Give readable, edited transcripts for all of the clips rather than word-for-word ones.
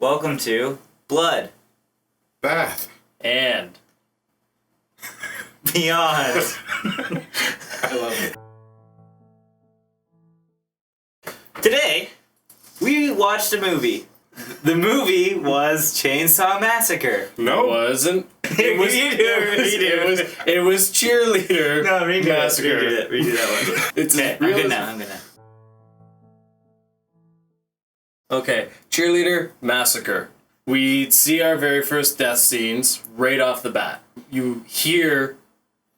Welcome to Blood Bath. And Beyond. I love it. Today, we watched a movie. The movie was Chainsaw Massacre. No. wasn't. It was, It was Cheerleader No, redo Massacre. that. Redo that one. It's Okay, I'm real good as- now. I'm good now. Okay, Cheerleader Massacre. We see our very first death scenes right off the bat. You hear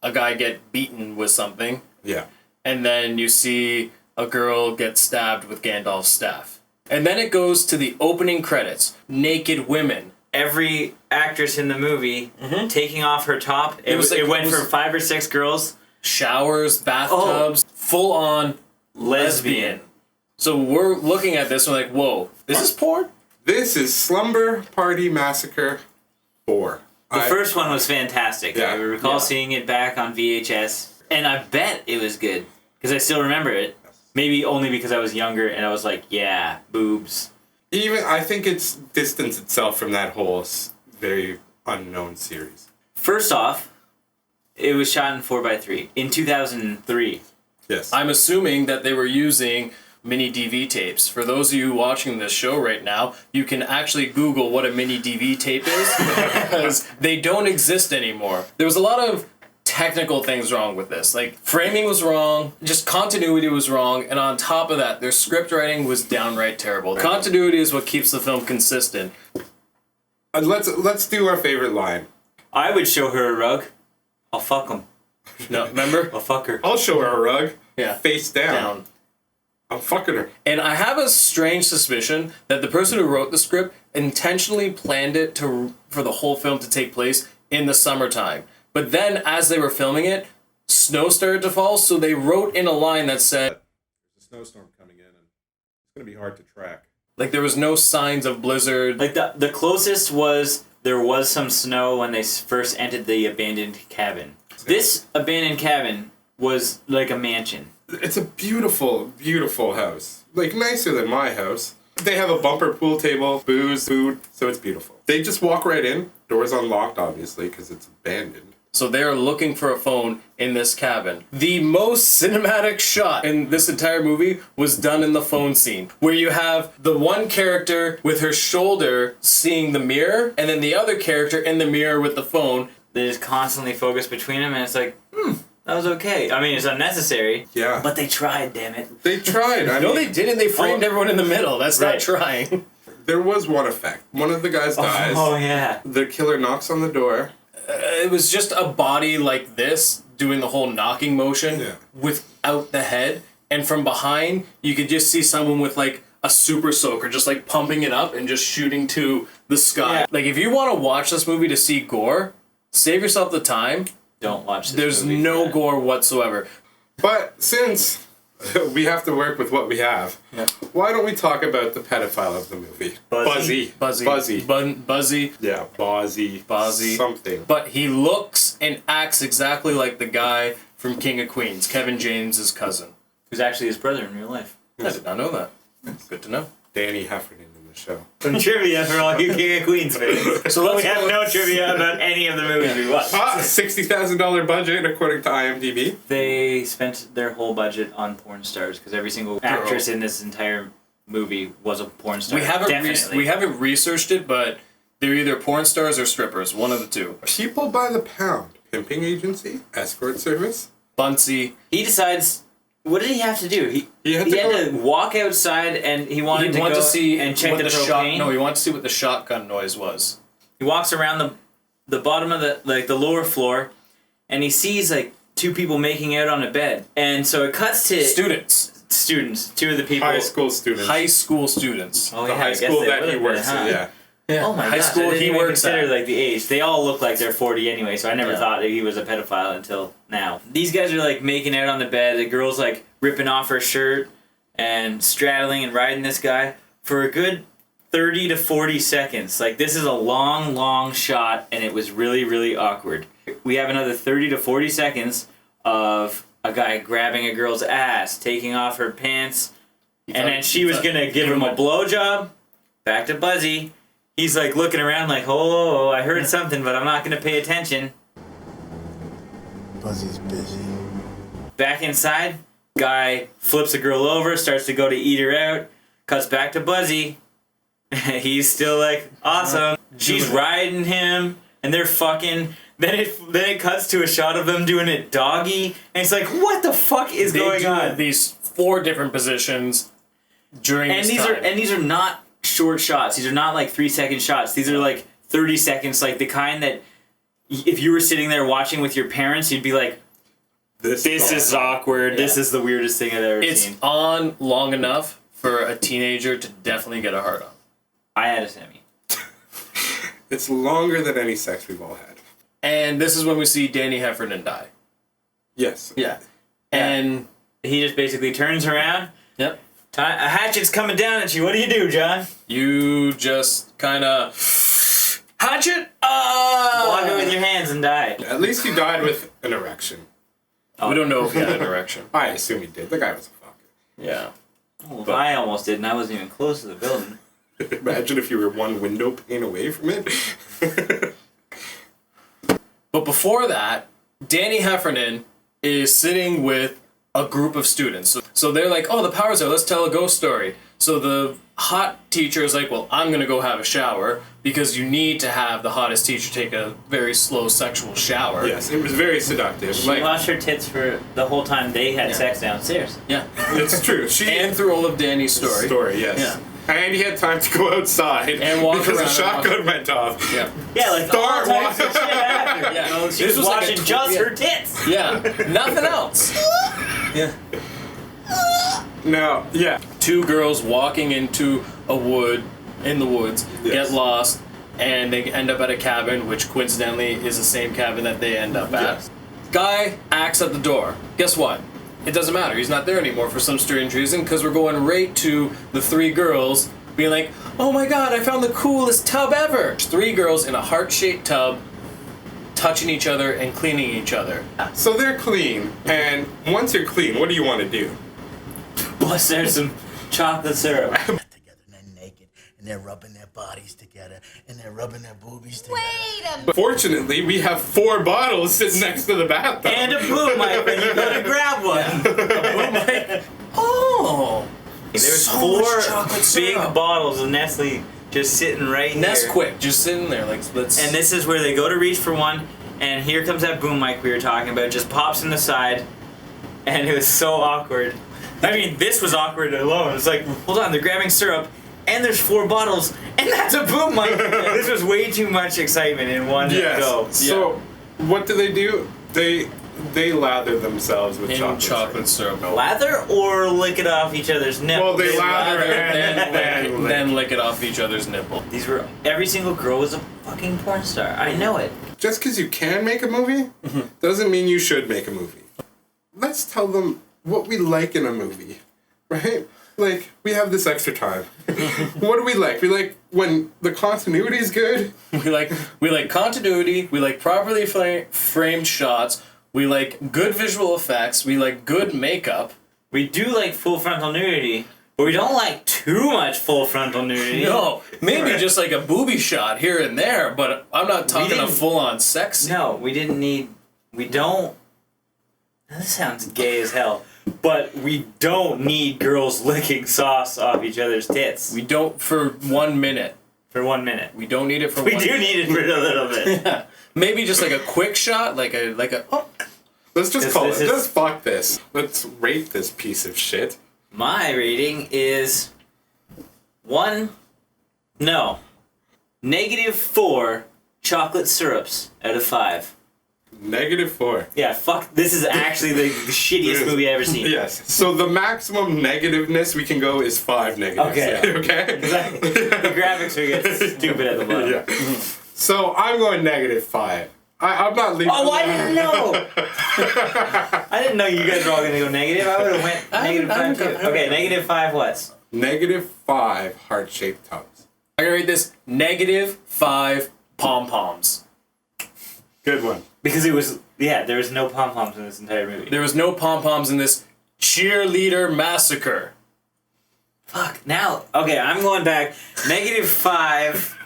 a guy get beaten with something, Yeah. and then you see a girl get stabbed with Gandalf's staff. And then it goes to the opening credits. Naked women. Every actress in the movie taking off her top. It went from 5 or 6 girls. Showers, bathtubs, full on lesbian. So we're looking at this and we're like, whoa, this is porn? This is Slumber Party Massacre 4. The first one was fantastic. Yeah. I recall seeing it back on VHS, and I bet it was good because I still remember it. Maybe only because I was younger and I was like, yeah, boobs. I think it's distanced itself from that whole very unknown series. First off, it was shot in 4x3 in 2003. Yes. I'm assuming that they were using mini DV tapes. For those of you watching this show right now, you can actually Google what a mini DV tape is because they don't exist anymore. There was a lot of technical things wrong with this. Like, framing was wrong, just continuity was wrong, and on top of that, their script writing was downright terrible. Continuity is what keeps the film consistent. Let's do our favorite line. I would show her a rug. I'll fuck him. No, remember? I'll fuck her. I'll show her a rug. Yeah. Face down. Down. I'm fucking her. And I have a strange suspicion that the person who wrote the script intentionally planned it for the whole film to take place in the summertime. But then, as they were filming it, snow started to fall, so they wrote in a line that said, There's a snowstorm coming in, and it's going to be hard to track. like, there was no signs of blizzard. Like the closest was there was some snow when they first entered the abandoned cabin. This abandoned cabin was like a mansion. It's a beautiful, beautiful house. Like, nicer than my house. They have a bumper pool table, booze, food, so it's beautiful. They just walk right in. Doors unlocked, obviously, because it's abandoned. So they're looking for a phone in this cabin. The most cinematic shot in this entire movie was done in the phone scene, where you have the one character with her shoulder seeing the mirror, and then the other character in the mirror with the phone. They just constantly focus between them, and it's like, that was okay. I mean, it's unnecessary. Yeah. But they tried, damn it. They tried. I No, mean, they didn't. They framed everyone in the middle. That's Right. not trying. there was one effect. One of the guys dies. Oh, yeah. The killer knocks on the door. It was just a body like this doing the whole knocking motion Yeah. without the head. And from behind, you could just see someone with like a super soaker just like pumping it up and just shooting to the sky. Yeah. Like, if you want to watch this movie to see gore, save yourself the time. Don't watch this There's movie for no that. gore whatsoever. But since we have to work with what we have, why don't we talk about the pedophile of the movie? Buzzy. Buzzy. Buzzy. Yeah, Bozzy. Something. But he looks and acts exactly like the guy from King of Queens, Kevin James' cousin. Who's actually his brother in real life. I did not know that. Good to know. Danny Heffernan in the show. Some trivia for all you King of Queens fans. So let's We have no trivia about any of the movies we watched. $60,000 budget according to IMDb. They spent their whole budget on porn stars because every single actress in this entire movie was a porn star. We haven't Definitely. we haven't researched it, but they're either porn stars or strippers, one of the two. People by the pound. Pimping agency? Escort service? Bunsey. He decides. What did he have to do? He had to walk outside and he wanted to go see and check what the propane. No, he wanted to see what the shotgun noise was. He walks around the bottom of the lower floor, and he sees like 2 people making out on a bed. And so it cuts to Students. 2 of the people. High school students. High school students. Oh, the yeah, high I guess school they that he would've works been, in, huh? yeah. Yeah. Oh my high gosh, school I didn't he even works consider at. like the age. They all look like they're 40 anyway, so I never Yeah. thought that he was a pedophile until now. These guys are like making out on the bed. The girl's like ripping off her shirt and straddling and riding this guy for a good 30 to 40 seconds. Like, this is a long, long shot, and it was really, really awkward. We have another 30 to 40 seconds of a guy grabbing a girl's ass, taking off her pants, and then she was gonna give him a blowjob. Back to Buzzy. he's like looking around like, oh, I heard something, but I'm not gonna pay attention. Buzzy's busy. Back inside, guy flips a girl over, starts to go to eat her out, cuts back to Buzzy. He's still like, awesome. She's riding him, and they're fucking. Then it cuts to a shot of them doing it doggy, and it's like, what the fuck is going do on? these 4 different positions during And this time. these are not short shots. These are not like 3-second shots. These are like 30 seconds, like the kind that if you were sitting there watching with your parents, you'd be like, this is awkward. Yeah. This is the weirdest thing I've ever It's seen. on long enough for a teenager to definitely get a hard on. I had a Sammy. It's longer than any sex we've all had. And this is when we see Danny Heffernan die. Yes. Yeah. And He just basically turns around. yep. A hatchet's coming down at you. What do you do, John? You just kind of hatchet. Block it with your hands and die. At least he died with an erection. We don't know if he had an erection. I assume he did. The guy was a fucker. Yeah. Well, I almost did, and I wasn't even close to the building. Imagine if you were one window pane away from it. But before that, Danny Heffernan is sitting with a group of students. So they're like, oh, the power's out, let's tell a ghost story. So the hot teacher is like, well, I'm going to go have a shower because you need to have the hottest teacher take a very slow sexual shower. Yes, it was very seductive. She Like, lost her tits for the whole time they had sex downstairs. Yeah. it's true. She And through all of Danny's story. yes. Yeah. And he had time to go outside And walk because around the and shotgun went off. Yeah. Yeah, like Start all types of walking. shit happened. Yeah. You know, she This was was like a watching just yeah. her tits. Yeah. Nothing else. Yeah. No, yeah. 2 girls walking into a wood, in the woods, Yes. get lost, and they end up at a cabin, which coincidentally is the same cabin that they end up at. Yes. Guy acts at the door. Guess what? It doesn't matter. He's not there anymore for some strange reason, because we're going right to the 3 girls being like, oh my god, I found the coolest tub ever! 3 girls in a heart-shaped tub, touching each other and cleaning each other. So they're clean, and once you're clean, what do you want to do? Plus, there's some chocolate syrup. Together and they're naked and they're rubbing their bodies together and they're rubbing their boobies together. Wait a minute. Fortunately, we have 4 bottles sitting next to the bathtub. And a boom mic, and you gotta grab one. Oh! There's So 4 much chocolate big syrup. bottles of Nestle just sitting right here. Nesquik, just sitting there, like, let's... And this is where they go to reach for one, and here comes that boom mic we were talking about, just pops in the side, and it was so awkward. I mean, this was awkward alone. It's like, hold on, they're grabbing syrup, and there's 4 bottles, and that's a boom mic. This was way too much excitement in one Yes. go. So, what do? They lather themselves with in chocolate syrup. syrup. Lather or lick it off each other's nipple? Well, they lather Lather, and then lick it off each other's nipple. These were every single girl was a fucking porn star. I know it. Just because you can make a movie doesn't mean you should make a movie. Let's tell them what we like in a movie, right? Like, we have this extra time. What do we like? We like when the continuity's good. We like continuity. We like properly framed shots. We like good visual effects. We like good makeup. We do like full frontal nudity, but we don't like too much full frontal nudity. No, maybe Right. just like a booby shot here and there, but I'm not talking a didn't- full-on sex scene. No, we didn't need. We don't. Now, this sounds gay as hell, but we don't need girls licking sauce off each other's tits We don't for 1 minute. for 1 minute. We don't need it for We 1 do need it for a little bit. Yeah. Maybe just like a quick shot, like a oh. Let's just This- call this it. is- Let's fuck this. Let's rate this piece of shit. My rating is -4 chocolate syrups out of 5. -4. Yeah, fuck. This is actually the shittiest movie I've ever seen. Yes. So the maximum negativeness we can go is 5 negatives. Okay. Okay. Exactly. The graphics are getting stupid at the bottom. Yeah. So I'm going -5. I'm not leaving. Oh, I didn't know! I didn't know you guys were all gonna go negative. I would have went -5 too. Okay, -5 what? -5 heart-shaped tubs. I'm gonna rate this -5 pom-poms. Good one. Because it was, there was no pom poms in this entire movie. There was no pom-poms in this cheerleader massacre. Fuck. Now, okay, I'm going back. -5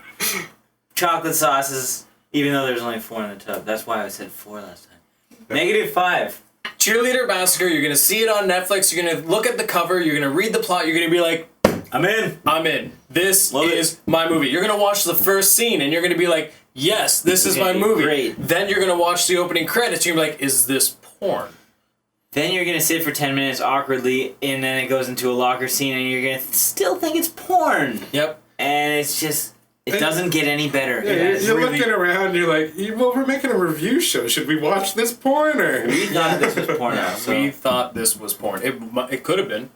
chocolate sauces, even though there's only 4 in the tub. That's why I said 4 last time. -5. Cheerleader Massacre, you're gonna see it on Netflix, you're gonna look at the cover, you're gonna read the plot, you're gonna be like, I'm in. I'm in. This Love is my movie. You're gonna watch the first scene and you're gonna be like, yes, this is my Okay, movie. great. Then you're gonna watch the opening credits, you're gonna be like, is this porn? Then you're gonna sit for 10 minutes awkwardly, and then it goes into a locker scene, and you're gonna still think it's porn. Yep. And it's just, it doesn't get any better. Yeah, It's you're really- looking around and you're like, well, we're making a review show. Should we watch this porn or? We thought this was porn. So. We thought this was porn. It could have been,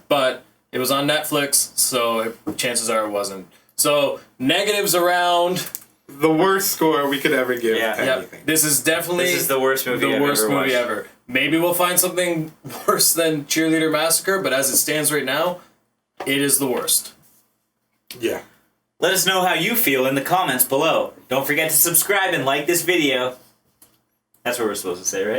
but it was on Netflix, so chances are it wasn't. So negatives around. The worst score we could ever give Yeah. to Yep. anything. This is definitely This is the worst movie the I've worst ever movie watched. ever. Maybe we'll find something worse than Cheerleader Massacre, but as it stands right now, it is the worst. Yeah. Let us know how you feel in the comments below. Don't forget to subscribe and like this video. That's what we're supposed to say, right?